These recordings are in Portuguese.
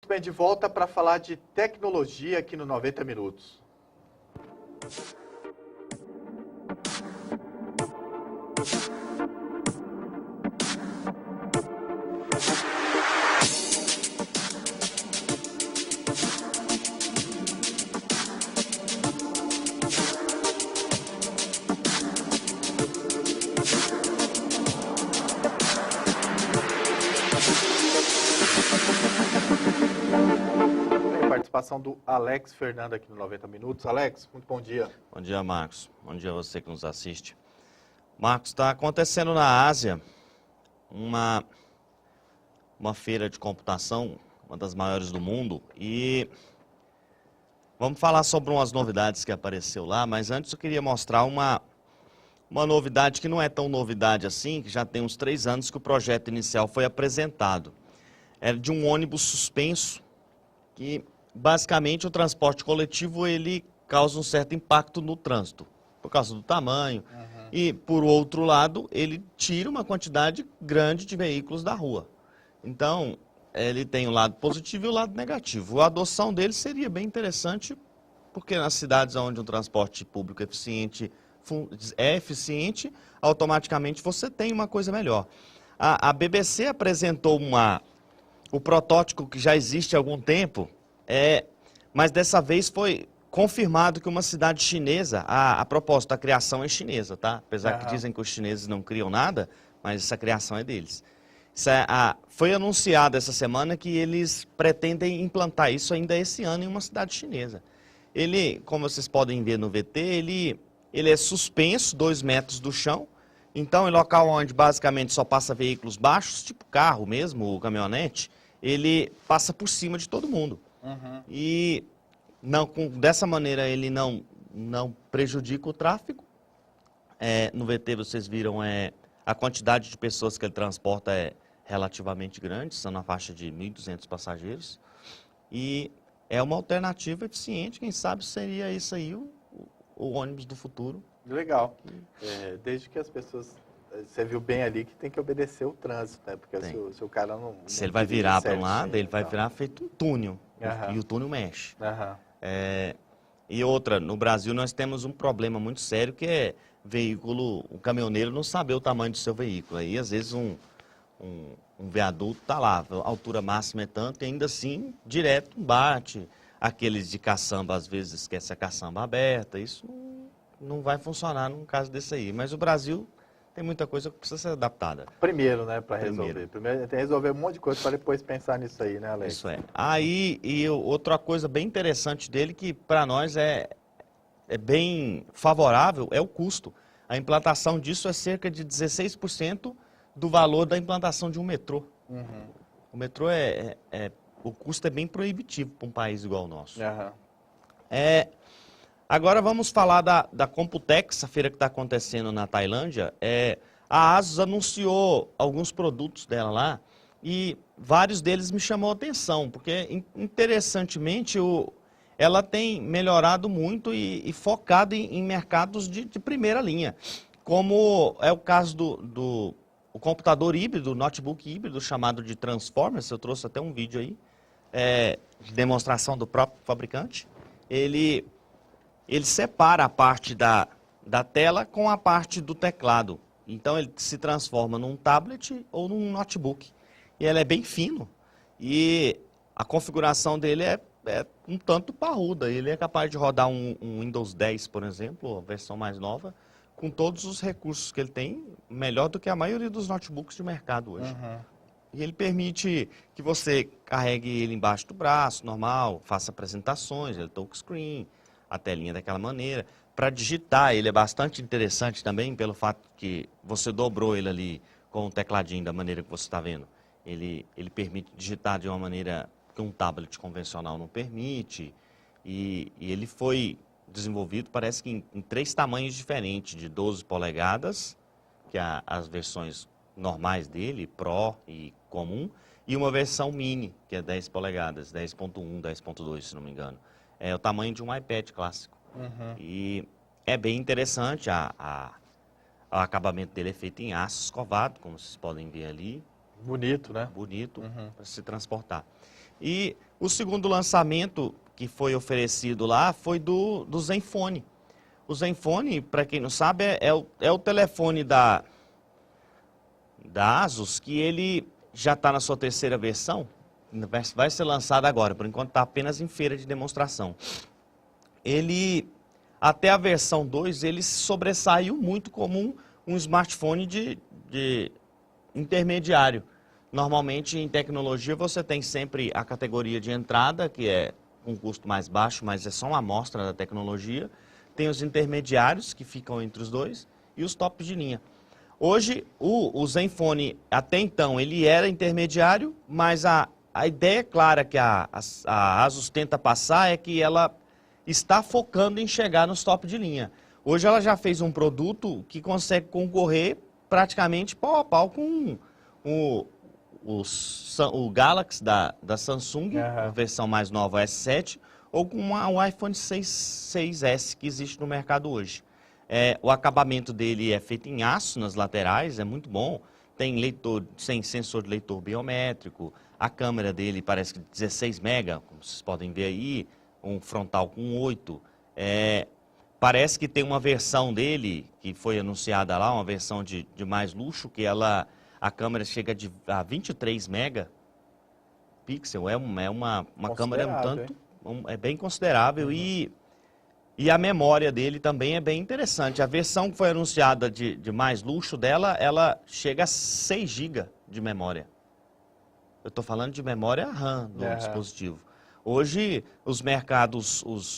Muito bem, de volta para falar de tecnologia aqui no 90 Minutos. Participação do Alex Fernando aqui no 90 Minutos. Alex, muito bom dia. Bom dia, Marcos. Bom dia a você que nos assiste. Marcos, está acontecendo na Ásia uma feira de computação, uma das maiores do mundo, e vamos falar sobre umas novidades que apareceu lá, mas antes eu queria mostrar uma novidade que não é tão novidade assim, que já tem uns 3 anos que o projeto inicial foi apresentado. É de um ônibus suspenso que basicamente o transporte coletivo ele causa um certo impacto no trânsito, por causa do tamanho. E, por outro lado, ele tira uma quantidade grande de veículos da rua. Então, ele tem o lado positivo e o lado negativo. A adoção dele seria bem interessante, porque nas cidades onde o transporte público é eficiente, automaticamente você tem uma coisa melhor. A BBC apresentou o protótipo que já existe há algum tempo, mas dessa vez foi confirmado que uma cidade chinesa, a propósito, a criação é chinesa, tá? Apesar que dizem que os chineses não criam nada, mas essa criação é deles. Foi anunciado essa semana que eles pretendem implantar isso ainda esse ano em uma cidade chinesa. Ele, como vocês podem ver no VT, ele é suspenso 2 metros do chão, então em local onde basicamente só passa veículos baixos, tipo carro mesmo, ou caminhonete, ele passa por cima de todo mundo. E dessa maneira ele não prejudica o tráfego. No VT vocês viram a quantidade de pessoas que ele transporta é relativamente grande, são na faixa de 1.200 passageiros. E é uma alternativa eficiente, quem sabe seria isso aí o ônibus do futuro. Legal. Desde que as pessoas... Você viu bem ali que tem que obedecer o trânsito, né? Porque se o cara não... Se ele vai virar para um lado, ele vai virar feito um túnel. E o túnel mexe. E outra, no Brasil nós temos um problema muito sério que é o caminhoneiro não saber o tamanho do seu veículo. Aí às vezes um viaduto está lá, a altura máxima é tanto, e ainda assim, direto bate. Aqueles de caçamba às vezes esquece a caçamba aberta. Isso não vai funcionar num caso desse aí. Mas o Brasil... tem muita coisa que precisa ser adaptada. Primeiro, né, para resolver. Primeiro tem que resolver um monte de coisa para depois pensar nisso aí, né, Alex? Isso é. Aí, e outra coisa bem interessante dele, que para nós é bem favorável, é o custo. A implantação disso é cerca de 16% do valor da implantação de um metrô. O metrô o custo é bem proibitivo para um país igual ao nosso. Agora vamos falar da Computex, a feira que está acontecendo na Tailândia. A ASUS anunciou alguns produtos dela lá e vários deles me chamou a atenção, porque interessantemente ela tem melhorado muito e focado em mercados de primeira linha, como é o caso do computador híbrido, notebook híbrido, chamado de Transformers. Eu trouxe até um vídeo aí de demonstração do próprio fabricante. Ele separa a parte da tela com a parte do teclado. Então ele se transforma num tablet ou num notebook. E ele é bem fino. E a configuração dele é um tanto parruda. Ele é capaz de rodar um Windows 10, por exemplo, a versão mais nova, com todos os recursos que ele tem, melhor do que a maioria dos notebooks de mercado hoje. E ele permite que você carregue ele embaixo do braço, normal, faça apresentações, ele touchscreen, a telinha daquela maneira. Para digitar, ele é bastante interessante também, pelo fato que você dobrou ele ali com o tecladinho da maneira que você está vendo. Ele permite digitar de uma maneira que um tablet convencional não permite. E ele foi desenvolvido, parece que em 3 tamanhos diferentes, de 12 polegadas, que é as versões normais dele, Pro e comum, e uma versão mini, que é 10 polegadas, 10.1, 10.2, se não me engano. É o tamanho de um iPad clássico. E é bem interessante, o acabamento dele é feito em aço escovado, como vocês podem ver ali. Bonito, né? Bonito, para se transportar. E O segundo lançamento que foi oferecido lá foi do Zenfone. O Zenfone, para quem não sabe, é o telefone da Asus, que ele já está na sua terceira versão, vai ser lançado agora, por enquanto está apenas em feira de demonstração. Ele, até a versão 2, ele sobressaiu muito como um smartphone de intermediário. Normalmente, em tecnologia, você tem sempre a categoria de entrada, que é com custo mais baixo, mas é só uma amostra da tecnologia. Tem os intermediários, que ficam entre os dois, e os tops de linha. Hoje, o Zenfone, até então, ele era intermediário, mas a ideia clara que a Asus tenta passar é que ela está focando em chegar nos top de linha. Hoje ela já fez um produto que consegue concorrer praticamente pau a pau com o Galaxy da Samsung, a versão mais nova S7, ou com o iPhone 6S que existe no mercado hoje. O acabamento dele é feito em aço nas laterais, é muito bom. Tem sensor de leitor biométrico, a câmera dele parece que 16 mega, como vocês podem ver aí, um frontal com 8. Parece que tem uma versão dele, que foi anunciada lá, uma versão de mais luxo, que a câmera chega a 23 megapixels, é uma câmera um tanto, é bem considerável. E a memória dele também é bem interessante. A versão que foi anunciada de mais luxo dela, ela chega a 6 GB de memória. Eu estou falando de memória RAM do dispositivo. Hoje, os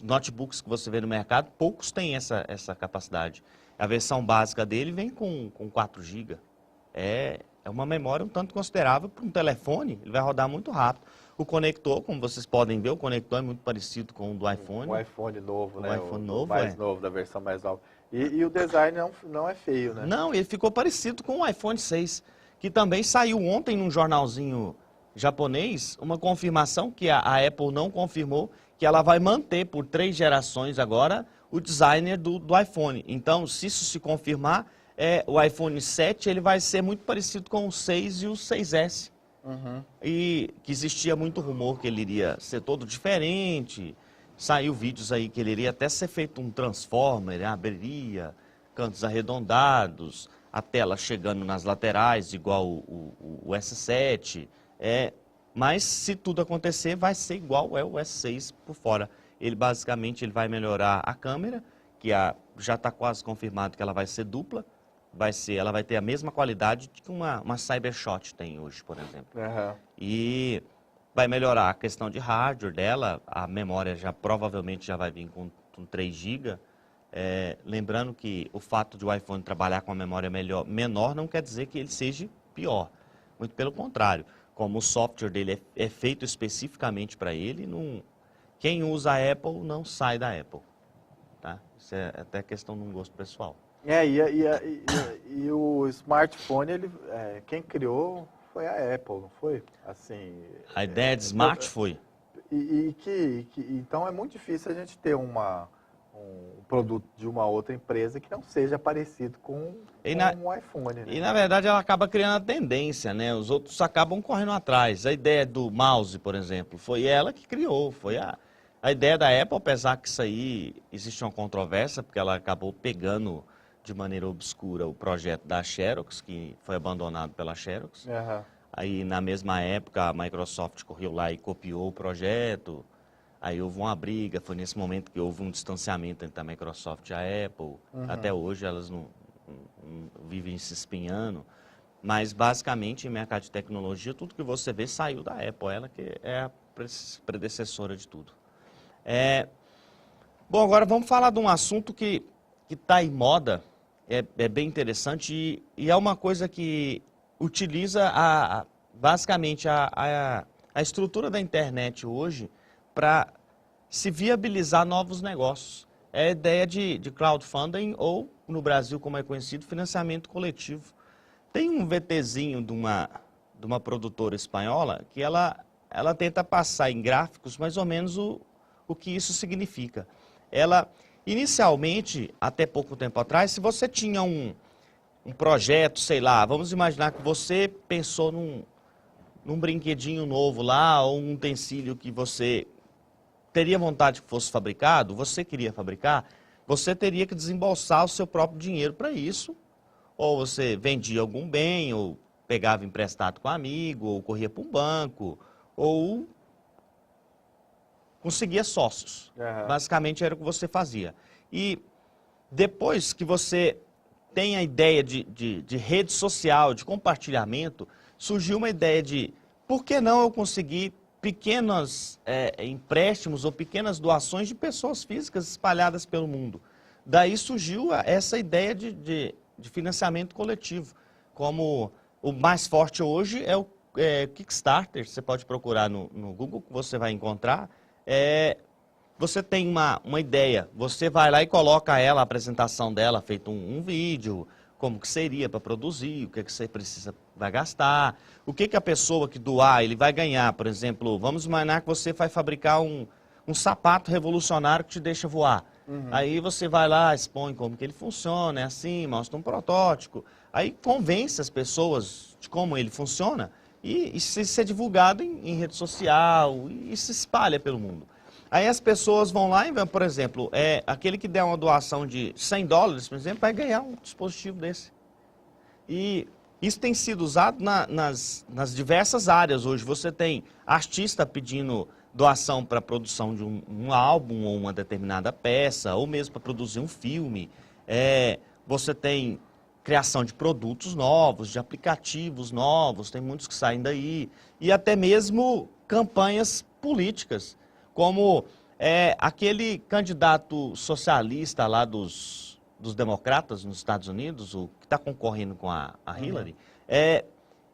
notebooks que você vê no mercado, poucos têm essa capacidade. A versão básica dele vem com 4 GB. É uma memória um tanto considerável para um telefone, ele vai rodar muito rápido. O conector, como vocês podem ver, o conector é muito parecido com o do iPhone. O iPhone novo, né? O iPhone novo, mais novo, da versão mais nova. E o design não é feio, né? Não, ele ficou parecido com o iPhone 6, que também saiu ontem num jornalzinho japonês, uma confirmação que a Apple não confirmou, que ela vai manter por 3 gerações agora o designer do iPhone. Então, se isso se confirmar, o iPhone 7 ele vai ser muito parecido com o 6 e o 6S. E que existia muito rumor que ele iria ser todo diferente. Saiu vídeos aí que ele iria até ser feito um Transformer, abriria cantos arredondados, a tela chegando nas laterais, igual o S7. Mas se tudo acontecer, vai ser igual o S6 por fora. Ele basicamente vai melhorar a câmera, que já está quase confirmado que ela vai ser dupla. Ela vai ter a mesma qualidade que uma Cybershot tem hoje, por exemplo. E vai melhorar a questão de hardware dela, a memória provavelmente já vai vir com 3 GB. Lembrando que o fato de o iPhone trabalhar com uma memória menor não quer dizer que ele seja pior. Muito pelo contrário. Como o software dele é feito especificamente para ele, quem usa a Apple não sai da Apple. Tá? Isso é até questão de um gosto pessoal. E o smartphone, quem criou foi a Apple, não foi? Assim, a ideia de smart foi. Então é muito difícil a gente ter um produto de uma outra empresa que não seja parecido com um iPhone. Né? E na verdade ela acaba criando a tendência, né? Os outros acabam correndo atrás. A ideia do mouse, por exemplo, foi ela que criou, foi a ideia da Apple, apesar que isso aí existe uma controvérsia, porque ela acabou pegando de maneira obscura o projeto da Xerox, que foi abandonado pela Xerox. Aí, na mesma época, a Microsoft correu lá e copiou o projeto. Aí houve uma briga, foi nesse momento que houve um distanciamento entre a Microsoft e a Apple. Até hoje elas não vivem se espinhando. Mas, basicamente, em mercado de tecnologia, tudo que você vê saiu da Apple. Ela que é a predecessora de tudo. Bom, agora vamos falar de um assunto que está em moda. É bem interessante e é uma coisa que utiliza basicamente a estrutura da internet hoje para se viabilizar novos negócios. É a ideia de crowdfunding ou, no Brasil, como é conhecido, financiamento coletivo. Tem um VTzinho de uma produtora espanhola que ela tenta passar em gráficos mais ou menos o que isso significa. Inicialmente, até pouco tempo atrás, se você tinha um projeto, sei lá, vamos imaginar que você pensou num brinquedinho novo lá, ou um utensílio que você teria vontade que fosse fabricado, você queria fabricar, você teria que desembolsar o seu próprio dinheiro para isso, ou você vendia algum bem, ou pegava emprestado com um amigo, ou corria para um banco, ou conseguia sócios. Basicamente era o que você fazia. E depois que você tem a ideia de rede social, de compartilhamento, surgiu uma ideia de por que não eu conseguir pequenos empréstimos ou pequenas doações de pessoas físicas espalhadas pelo mundo. Daí surgiu essa ideia de financiamento coletivo. Como o mais forte hoje é o Kickstarter, você pode procurar no Google que você vai encontrar. Você tem uma ideia, você vai lá e coloca ela, a apresentação dela, feito um vídeo, como que seria para produzir, o que você vai gastar, o que a pessoa que doar, ele vai ganhar. Por exemplo, vamos imaginar que você vai fabricar um sapato revolucionário que te deixa voar. Aí você vai lá, expõe como que ele funciona, é assim, mostra um protótipo, aí convence as pessoas de como ele funciona e se é divulgado em rede social e se espalha pelo mundo. Aí as pessoas vão lá e, por exemplo, aquele que der uma doação de $100, por exemplo, vai ganhar um dispositivo desse. E isso tem sido usado nas diversas áreas hoje. Você tem artista pedindo doação para a produção de um álbum ou uma determinada peça, ou mesmo para produzir um filme. Você tem criação de produtos novos, de aplicativos novos, tem muitos que saem daí. E até mesmo campanhas políticas. Como aquele candidato socialista lá dos democratas nos Estados Unidos, o que está concorrendo com a Hillary,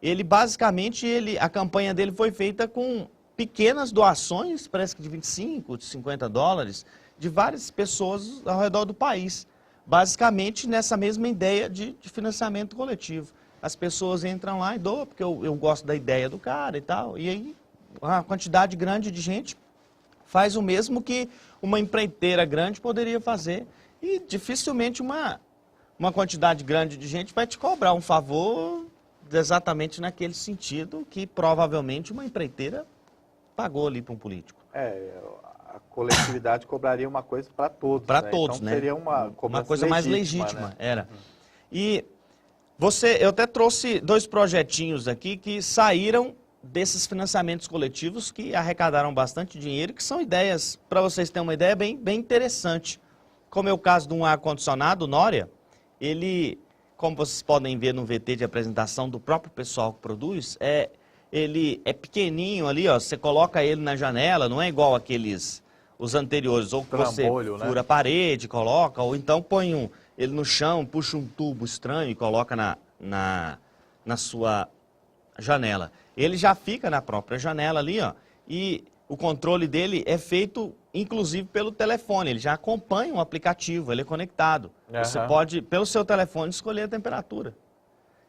ele basicamente, a campanha dele foi feita com pequenas doações, parece que de 25, de $50, de várias pessoas ao redor do país. Basicamente nessa mesma ideia de financiamento coletivo. As pessoas entram lá e doam, porque eu gosto da ideia do cara e tal, e aí uma quantidade grande de gente faz o mesmo que uma empreiteira grande poderia fazer. E dificilmente uma quantidade grande de gente vai te cobrar um favor exatamente naquele sentido que provavelmente uma empreiteira pagou ali para um político. A coletividade cobraria uma coisa para todos. Para todos, então, né? Seria uma coisa mais legítima, né? era. E eu até trouxe 2 projetinhos aqui que saíram desses financiamentos coletivos que arrecadaram bastante dinheiro, que são ideias, para vocês terem uma ideia, bem interessante. Como é o caso de um ar-condicionado, Nória, ele, como vocês podem ver no VT de apresentação do próprio pessoal que produz, ele é pequenininho ali, ó, você coloca ele na janela, não é igual os anteriores, ou que você fura a parede, coloca, ou então põe ele no chão, puxa um tubo estranho e coloca na sua janela. Ele já fica na própria janela ali, ó, e o controle dele é feito, inclusive, pelo telefone. Ele já acompanha um aplicativo, ele é conectado. Você pode, pelo seu telefone, escolher a temperatura.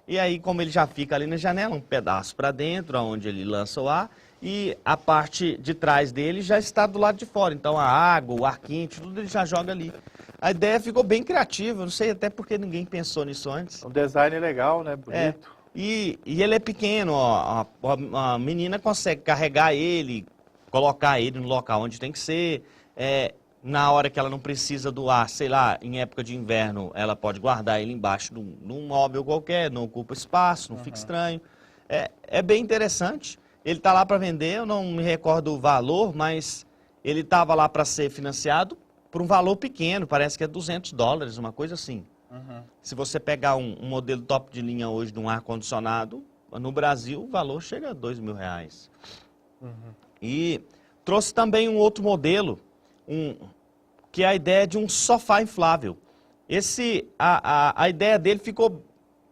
E aí, como ele já fica ali na janela, um pedaço para dentro, onde ele lança o ar, e a parte de trás dele já está do lado de fora. Então, a água, o ar quente, tudo ele já joga ali. A ideia ficou bem criativa, não sei até porque ninguém pensou nisso antes. Um design legal, né? Bonito. E ele é pequeno, ó, a menina consegue carregar ele, colocar ele no local onde tem que ser. Na hora que ela não precisa do ar, sei lá, em época de inverno, ela pode guardar ele embaixo de um móvel qualquer, não ocupa espaço, não fica estranho. É bem interessante. Ele está lá para vender, eu não me recordo o valor, mas ele estava lá para ser financiado por um valor pequeno, parece que é $200, uma coisa assim. Se você pegar um modelo top de linha hoje de um ar-condicionado, no Brasil o valor chega a R$2.000. E trouxe também um outro modelo, que é a ideia de um sofá inflável. A ideia dele ficou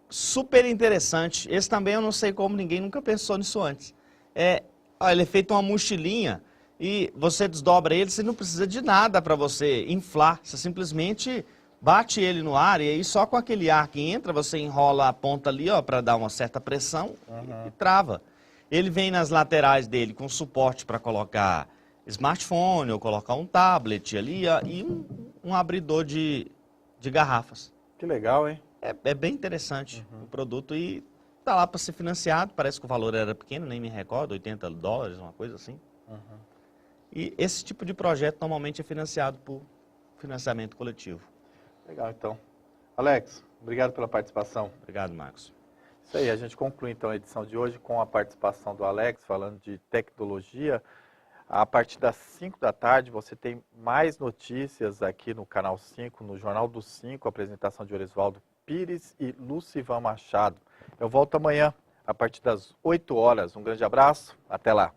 super interessante. Esse também eu não sei como ninguém nunca pensou nisso antes. Ele é feito uma mochilinha e você desdobra ele, você não precisa de nada para você inflar. Você simplesmente bate ele no ar e aí só com aquele ar que entra, você enrola a ponta ali, ó, para dar uma certa pressão e trava. Ele vem nas laterais dele com suporte para colocar smartphone ou colocar um tablet ali, ó, e um abridor de garrafas. Que legal, hein? É bem interessante o produto e Está lá para ser financiado, parece que o valor era pequeno, nem me recordo, $80, uma coisa assim. Uhum. E esse tipo de projeto normalmente é financiado por financiamento coletivo. Legal, então. Alex, obrigado pela participação. Obrigado, Marcos. Isso aí, a gente conclui então a edição de hoje com a participação do Alex, falando de tecnologia. A partir das 5 da tarde você tem mais notícias aqui no Canal 5, no Jornal dos 5, a apresentação de Oresvaldo Pires e Lucivan Machado. Eu volto amanhã, a partir das 8 horas. Um grande abraço, até lá.